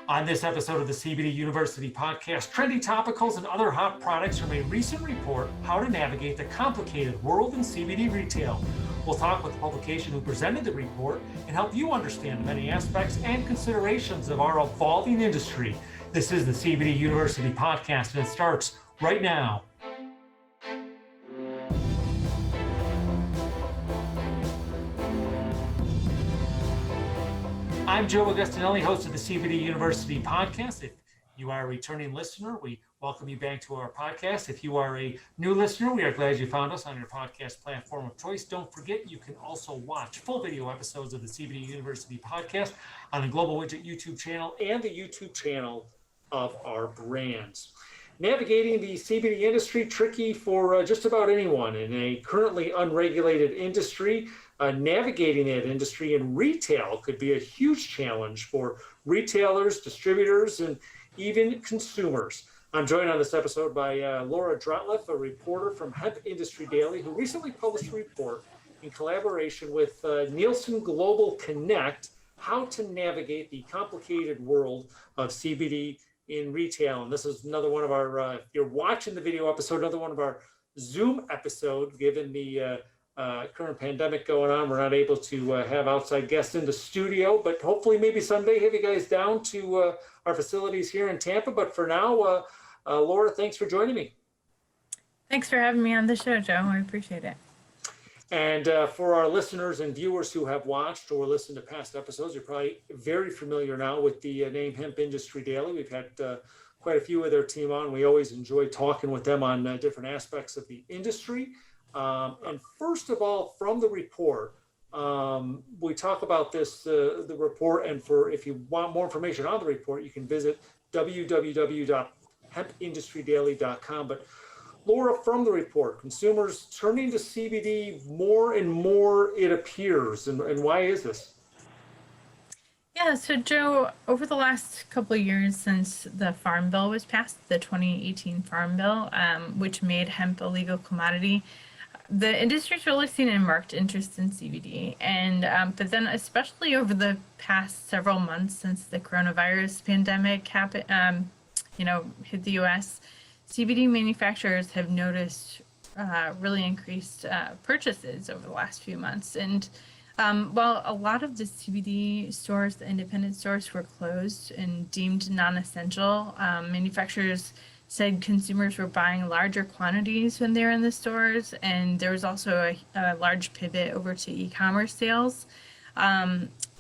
On this episode of the CBD University podcast, Trendy Topicals and other hot products from a recent report, How to Navigate the Complicated World in CBD Retail. We'll talk with the publication who presented the report and help you understand the many aspects and considerations of our evolving industry. This is the CBD University podcast, and it starts right now. I'm Joe Augustinelli, host of the CBD University podcast. If you are a returning listener, we welcome you back to our podcast. If you are a new listener, we are glad you found us on your podcast platform of choice. Don't forget, you can also watch full video episodes of the CBD University podcast on the Global Widget YouTube channel and the YouTube channel of our brands. Navigating the CBD industry, tricky for just about anyone in a currently unregulated industry. Navigating that industry in retail could be a huge challenge for retailers, distributors, and even consumers. I'm joined on this episode by Laura Drotleff, a reporter from Hemp Industry Daily, who recently published a report in collaboration with Nielsen Global Connect, How to Navigate the Complicated World of CBD in Retail. And this is another one of our, if you're watching the video episode, another one of our Zoom episodes, given the current pandemic going on. We're not able to have outside guests in the studio, but hopefully maybe someday have you guys down to our facilities here in Tampa. But for now, Laura, thanks for joining me. Thanks for having me on the show, Joe. I appreciate it. And for our listeners and viewers who have watched or listened to past episodes, you're probably very familiar now with the name Hemp Industry Daily. We've had quite a few of their team on. We always enjoy talking with them on different aspects of the industry. And first of all, from the report, we talk about this, the report, and if you want more information on the report, you can visit www.hempindustrydaily.com. But Laura, from the report, consumers turning to CBD more and more, it appears, and why is this? Yeah, so Joe, over the last couple of years since the Farm Bill was passed, the 2018 Farm Bill, which made hemp a legal commodity, the industry's really seen a marked interest in CBD, and but then especially over the past several months since the coronavirus pandemic happened, hit the U.S., CBD manufacturers have noticed really increased purchases over the last few months. And while a lot of the CBD stores, the independent stores, were closed and deemed non-essential, manufacturers said consumers were buying larger quantities when they're in the stores, and there was also a large pivot over to e-commerce sales.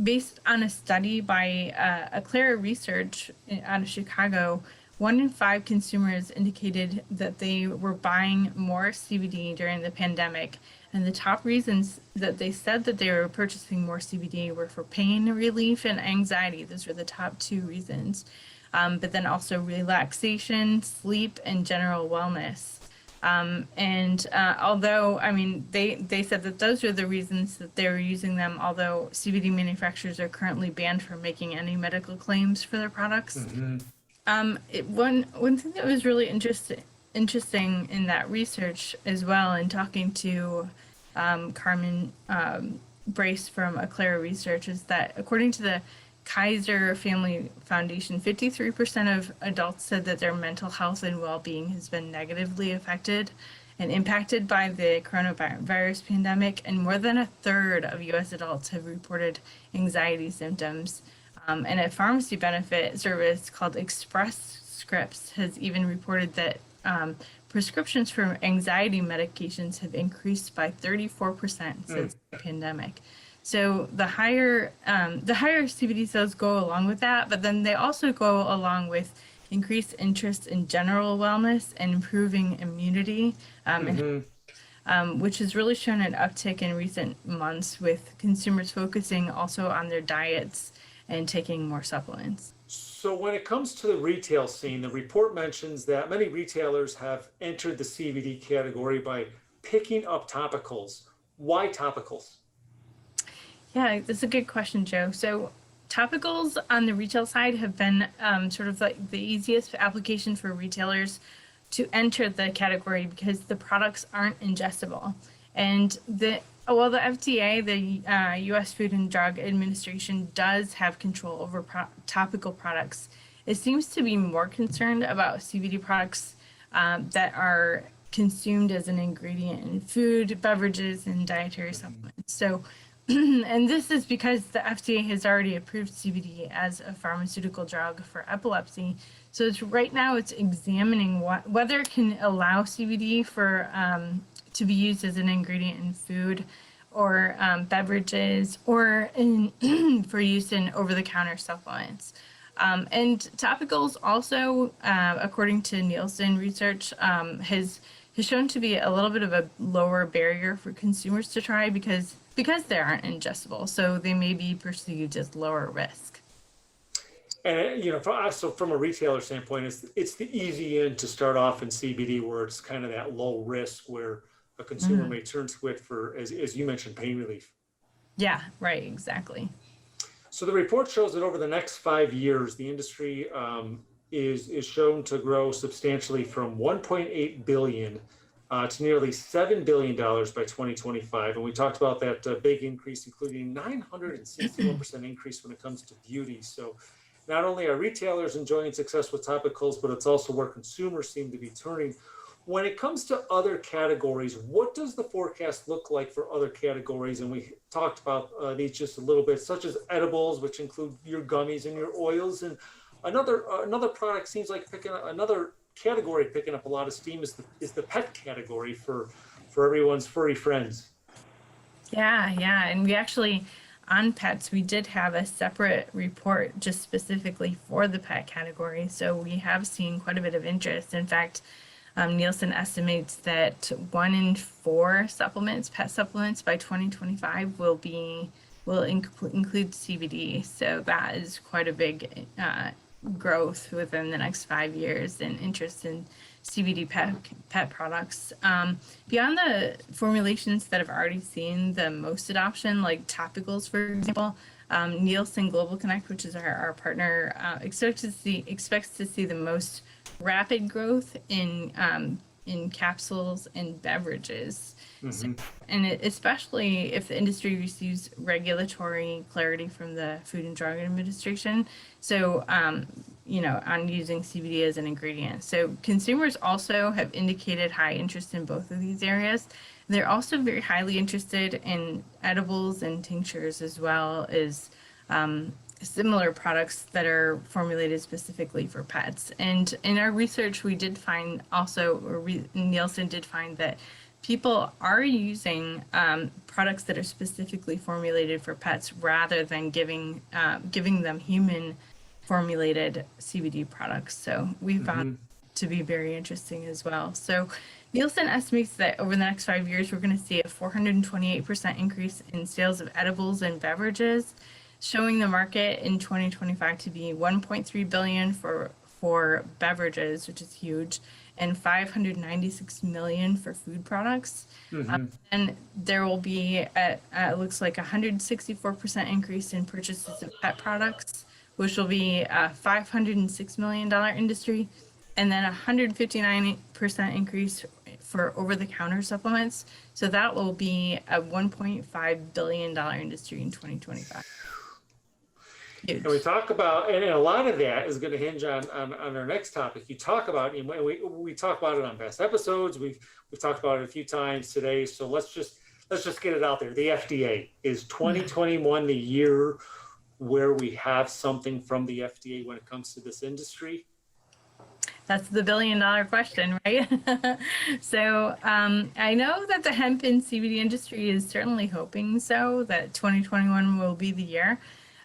Based on a study by Aclara Research out of Chicago, 1 in 5 consumers indicated that they were buying more CBD during the pandemic, and the top reasons that they said that they were purchasing more CBD were for pain relief and anxiety. Those were the top 2 reasons. But then also relaxation, sleep, and general wellness. Although, they said that those are the reasons that they were using them, although CBD manufacturers are currently banned from making any medical claims for their products. Mm-hmm. One thing that was really interesting in that research as well, in talking to Carmen Brace from Aclara Research, is that according to the Kaiser Family Foundation, 53% of adults said that their mental health and well-being has been negatively affected and impacted by the coronavirus pandemic, and more than a third of U.S. adults have reported anxiety symptoms. And a pharmacy benefit service called Express Scripts has even reported that prescriptions for anxiety medications have increased by 34% since the pandemic. So the higher CBD sales go along with that, but then they also go along with increased interest in general wellness and improving immunity, which has really shown an uptick in recent months, with consumers focusing also on their diets and taking more supplements. So when it comes to the retail scene, the report mentions that many retailers have entered the CBD category by picking up topicals. Why topicals? Yeah, that's a good question, Joe. So topicals on the retail side have been sort of like the easiest application for retailers to enter the category because the products aren't ingestible. And Well, the FDA, the U.S. Food and Drug Administration, does have control over topical products. It seems to be more concerned about CBD products that are consumed as an ingredient in food, beverages, and dietary supplements. So, and this is because the FDA has already approved CBD as a pharmaceutical drug for epilepsy. So it's right now it's examining whether it can allow CBD for to be used as an ingredient in food or beverages or in for use in over-the-counter supplements. And topicals also, according to Nielsen research, has shown to be a little bit of a lower barrier for consumers to try because they aren't ingestible, so they may be perceived as lower risk. And so from a retailer standpoint, it's the easy end to start off in CBD, where it's kind of that low risk, where a consumer may turn to it for, as you mentioned, pain relief. Yeah, right, exactly. So the report shows that over the next 5 years, the industry is shown to grow substantially from 1.8 billion to nearly $7 billion by 2025. And we talked about that big increase, including 961% increase when it comes to beauty. So not only are retailers enjoying success with topicals, but it's also where consumers seem to be turning. When it comes to other categories, what does the forecast look like for other categories? And we talked about these just a little bit, such as edibles, which include your gummies and your oils. And another product seems like another category picking up a lot of steam is the pet category for everyone's furry friends. Yeah, and we actually, on pets, we did have a separate report just specifically for the pet category. So we have seen quite a bit of interest. In fact, Nielsen estimates that 1 in 4 pet supplements by 2025 will include CBD. So that is quite a big growth within the next 5 years in interest in CBD pet products. Beyond the formulations that have already seen the most adoption, like topicals, for example, Nielsen Global Connect, which is our partner, expects to see the most rapid growth in capsules and beverages. So, and especially if the industry receives regulatory clarity from the Food and Drug Administration. So, on using CBD as an ingredient. So consumers also have indicated high interest in both of these areas. They're also very highly interested in edibles and tinctures, as well as similar products that are formulated specifically for pets. And in our research, we did find Nielsen did find that people are using products that are specifically formulated for pets rather than giving them human formulated CBD products. So we found to be very interesting as well. So Nielsen estimates that over the next 5 years, we're going to see a 428% increase in sales of edibles and beverages, showing the market in 2025 to be 1.3 billion for beverages, which is huge, and 596 million for food products. And there will be it looks like 164% increase in purchases of pet products, which will be a $506 million industry, and then 159% increase for over-the-counter supplements. So that will be a $1.5 billion industry in 2025. Huge. And we talk about, and a lot of that is going to hinge on our next topic. You talk about, and we talk about it on past episodes. We've talked about it a few times today. So let's just get it out there. The FDA, is 2021 the year where we have something from the FDA when it comes to this industry? That's the $1 billion question, right? So I know that the hemp and CBD industry is certainly hoping so, that 2021 will be the year.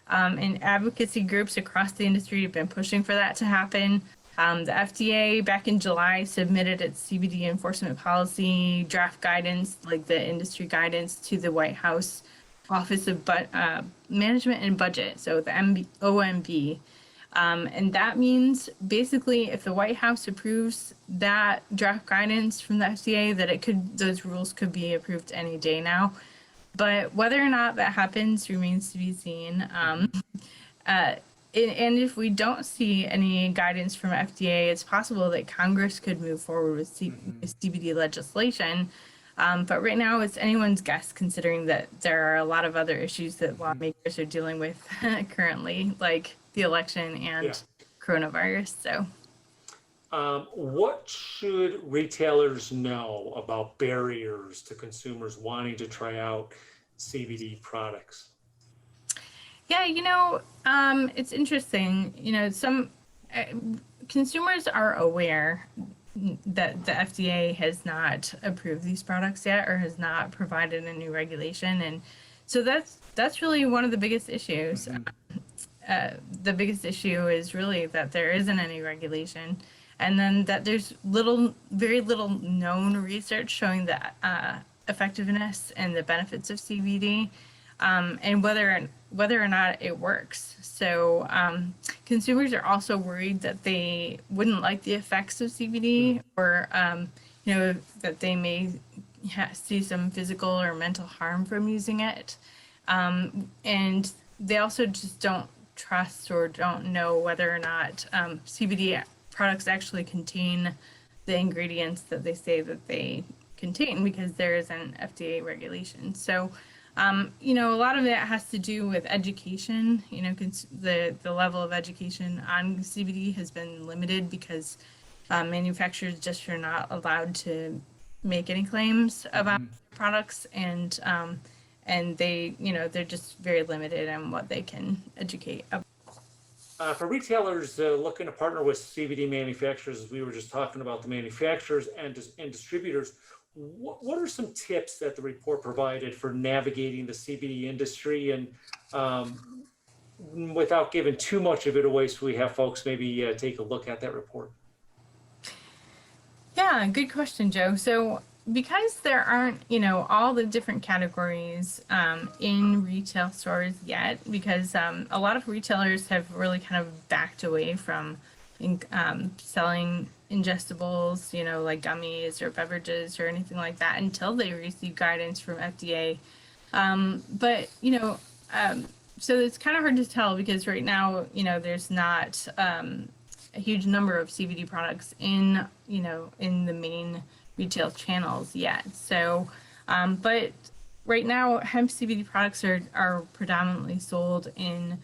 And advocacy groups across the industry have been pushing for that to happen. The FDA back in July submitted its CBD enforcement policy draft guidance, like the industry guidance, to the White House Office of Management and Budget, so the OMB. And that means basically if the White House approves that draft guidance from the FDA, that those rules could be approved any day now. But whether or not that happens remains to be seen. And if we don't see any guidance from FDA, it's possible that Congress could move forward with CBD legislation. But right now, it's anyone's guess, considering that there are a lot of other issues that lawmakers are dealing with currently, like the election and Yeah. coronavirus. So, What should retailers know about barriers to consumers wanting to try out CBD products? yeah, it's interesting. Some uh, consumers are aware that the FDA has not approved these products yet or has not provided a new regulation, and so that's really one of the biggest issues. Mm-hmm. The biggest issue is really that there isn't any regulation, and then that there's very little known research showing the effectiveness and the benefits of CBD, and whether or not it works. So consumers are also worried that they wouldn't like the effects of CBD, or that they may see some physical or mental harm from using it, and they also just don't trust or don't know whether or not CBD products actually contain the ingredients that they say that they contain, because there is an FDA regulation. So, a lot of that has to do with education. The level of education on CBD has been limited because manufacturers just are not allowed to make any claims about products, and they're just very limited on what they can educate about. For retailers looking to partner with CBD manufacturers, as we were just talking about the manufacturers and distributors, what are some tips that the report provided for navigating the CBD industry, and without giving too much of it away, so we have folks maybe take a look at that report? Yeah, good question, Joe. So because there aren't, all the different categories in retail stores yet, because a lot of retailers have really kind of backed away from selling ingestibles, like gummies or beverages or anything like that, until they receive guidance from FDA. But, so it's kind of hard to tell, because right now, there's not a huge number of CBD products in the main retail channels yet. So, but right now, hemp CBD products are predominantly sold in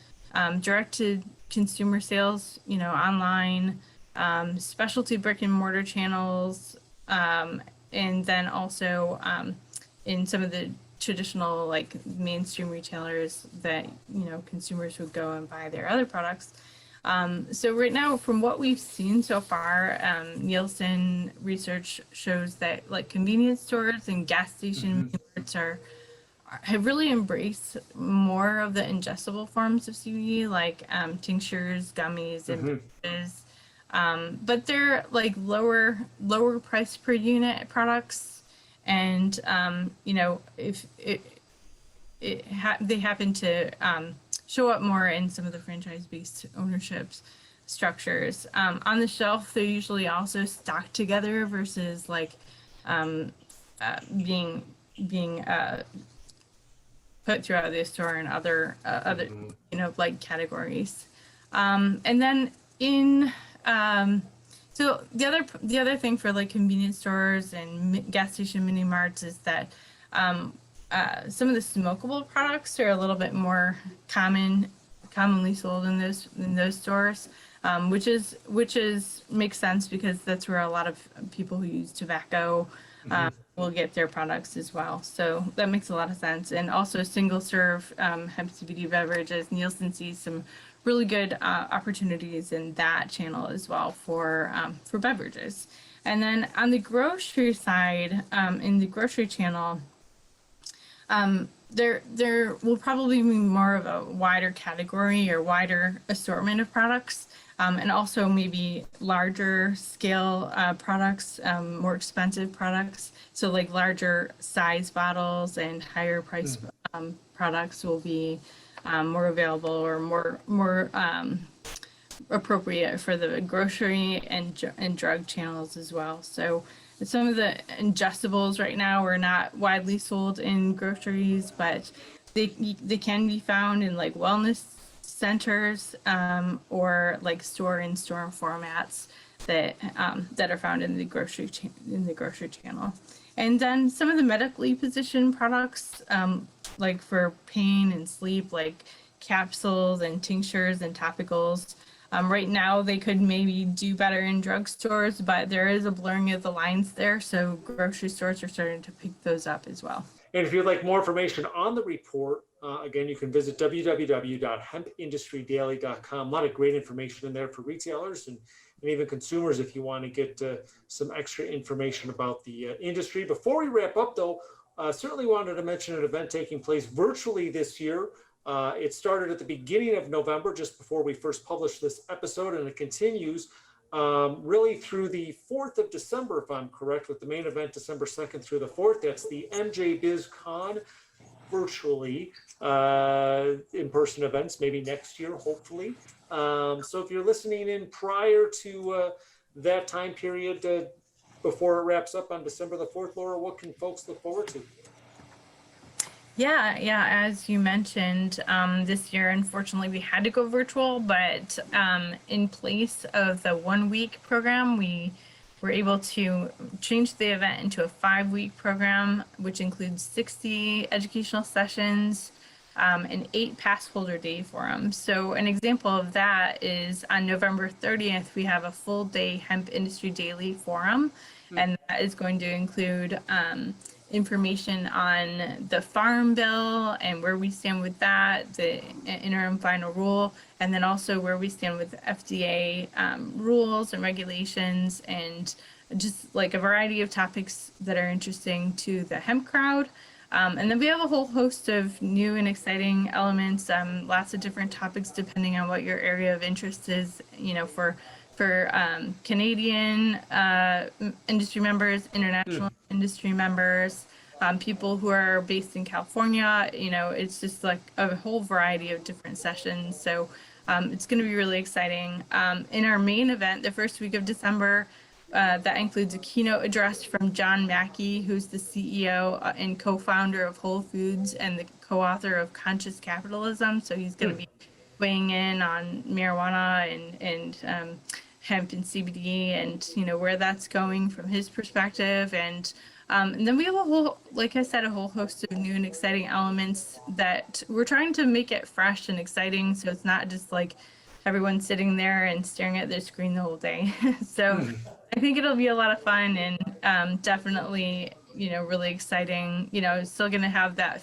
direct to consumer sales, online, specialty brick and mortar channels, and then also in some of the traditional, like, mainstream retailers that consumers would go and buy their other products. So right now, from what we've seen so far, Nielsen research shows that, like, convenience stores and gas station marts have really embraced more of the ingestible forms of CBD, like tinctures, gummies, and beverages. But they're like lower price per unit products, and if they happen to show up more in some of the franchise-based ownerships structures. On the shelf, they're usually also stocked together versus like being put throughout the store in other like categories. And then so the other thing for, like, convenience stores and gas station mini marts is that some of the smokable products are a little bit more commonly sold in those stores, which makes sense, because that's where a lot of people who use tobacco will get their products as well. So that makes a lot of sense. And also single serve hemp CBD beverages, Nielsen sees some really good opportunities in that channel as well for beverages. And then on the grocery side, in the grocery channel, there will probably be more of a wider category or wider assortment of products, and also maybe larger scale products, more expensive products. So, like, larger size bottles and higher price products will be more available, or more appropriate for the grocery and drug channels as well. So some of the ingestibles right now are not widely sold in groceries, but they can be found in, like, wellness centers, or like store-in-store formats that are found in the grocery channel. And then some of the medically positioned products, like for pain and sleep, like capsules and tinctures and topicals. Right now, they could maybe do better in drugstores, but there is a blurring of the lines there. So grocery stores are starting to pick those up as well. And if you'd like more information on the report, again, you can visit www.hempindustrydaily.com. A lot of great information in there for retailers and even consumers if you want to get some extra information about the industry. Before we wrap up, though, certainly wanted to mention an event taking place virtually this year. It started at the beginning of November, just before we first published this episode, and it continues really through the 4th of December, if I'm correct, with the main event December 2nd through the 4th. That's the MJ BizCon, virtually, in-person events, maybe next year, hopefully. So if you're listening in prior to that time period, before it wraps up on December the 4th, Laura, what can folks look forward to? Yeah, as you mentioned, this year, unfortunately, we had to go virtual, but in place of the 1 week program, we were able to change the event into a 5-week program, which includes 60 educational sessions and 8 pass holder day forums. So an example of that is on November 30th, we have a full day Hemp Industry Daily forum, and that is going to include information on the Farm Bill and where we stand with that, the interim final rule, and then also where we stand with FDA rules and regulations, and just like a variety of topics that are interesting to the hemp crowd. And then we have a whole host of new and exciting elements, lots of different topics depending on what your area of interest is, for Canadian industry members, international industry members, people who are based in California. It's just like a whole variety of different sessions. So it's going to be really exciting. In our main event, the first week of December, that includes a keynote address from John Mackey, who's the CEO and co-founder of Whole Foods and the co-author of Conscious Capitalism. So he's going to be weighing in on marijuana and hemp and CBD and where that's going from his perspective. And then we have a whole host of new and exciting elements that we're trying to make it fresh and exciting, so it's not just like everyone sitting there and staring at their screen the whole day. So I think it'll be a lot of fun and definitely really exciting. It's still going to have that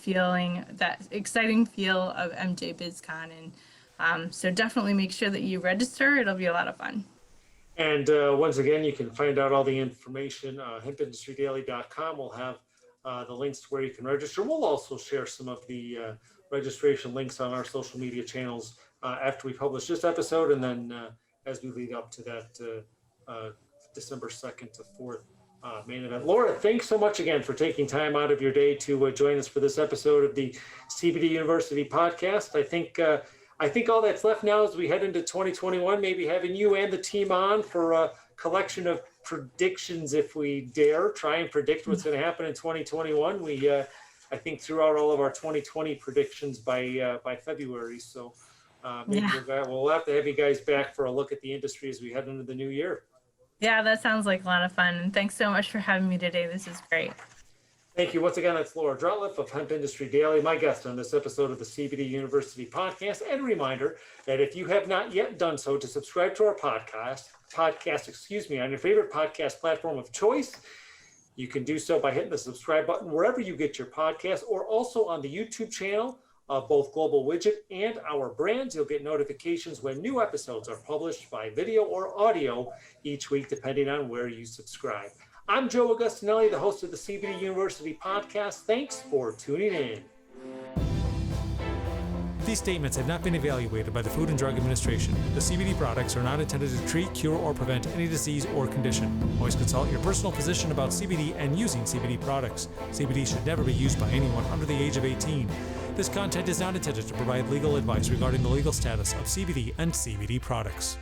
exciting feel of MJ BizCon, and so definitely make sure that you register. It'll be a lot of fun. And once again, you can find out all the information, hempindustrydaily.com. We'll have the links to where you can register. We'll also share some of the registration links on our social media channels after we publish this episode, and then as we lead up to that December 2nd to 4th main event. Laura, thanks so much again for taking time out of your day to join us for this episode of the CBD University podcast. I think all that's left now as we head into 2021, maybe having you and the team on for a collection of predictions, if we dare try and predict what's going to happen in 2021. We, I think, threw out all of our 2020 predictions by February. So maybe we'll have to have you guys back for a look at the industry as we head into the new year. Yeah, that sounds like a lot of fun. And thanks so much for having me today. This is great. Thank you. Once again, that's Laura Drotleff of Hemp Industry Daily, my guest on this episode of the CBD University podcast. And a reminder that if you have not yet done so, to subscribe to our podcast, on your favorite podcast platform of choice. You can do so by hitting the subscribe button wherever you get your podcast, or also on the YouTube channel of both Global Widget and our brands. You'll get notifications when new episodes are published by video or audio each week, depending on where you subscribe. I'm Joe Augustinelli, the host of the CBD University podcast. Thanks for tuning in. These statements have not been evaluated by the Food and Drug Administration. The CBD products are not intended to treat, cure, or prevent any disease or condition. Always consult your personal physician about CBD and using CBD products. CBD should never be used by anyone under the age of 18. This content is not intended to provide legal advice regarding the legal status of CBD and CBD products.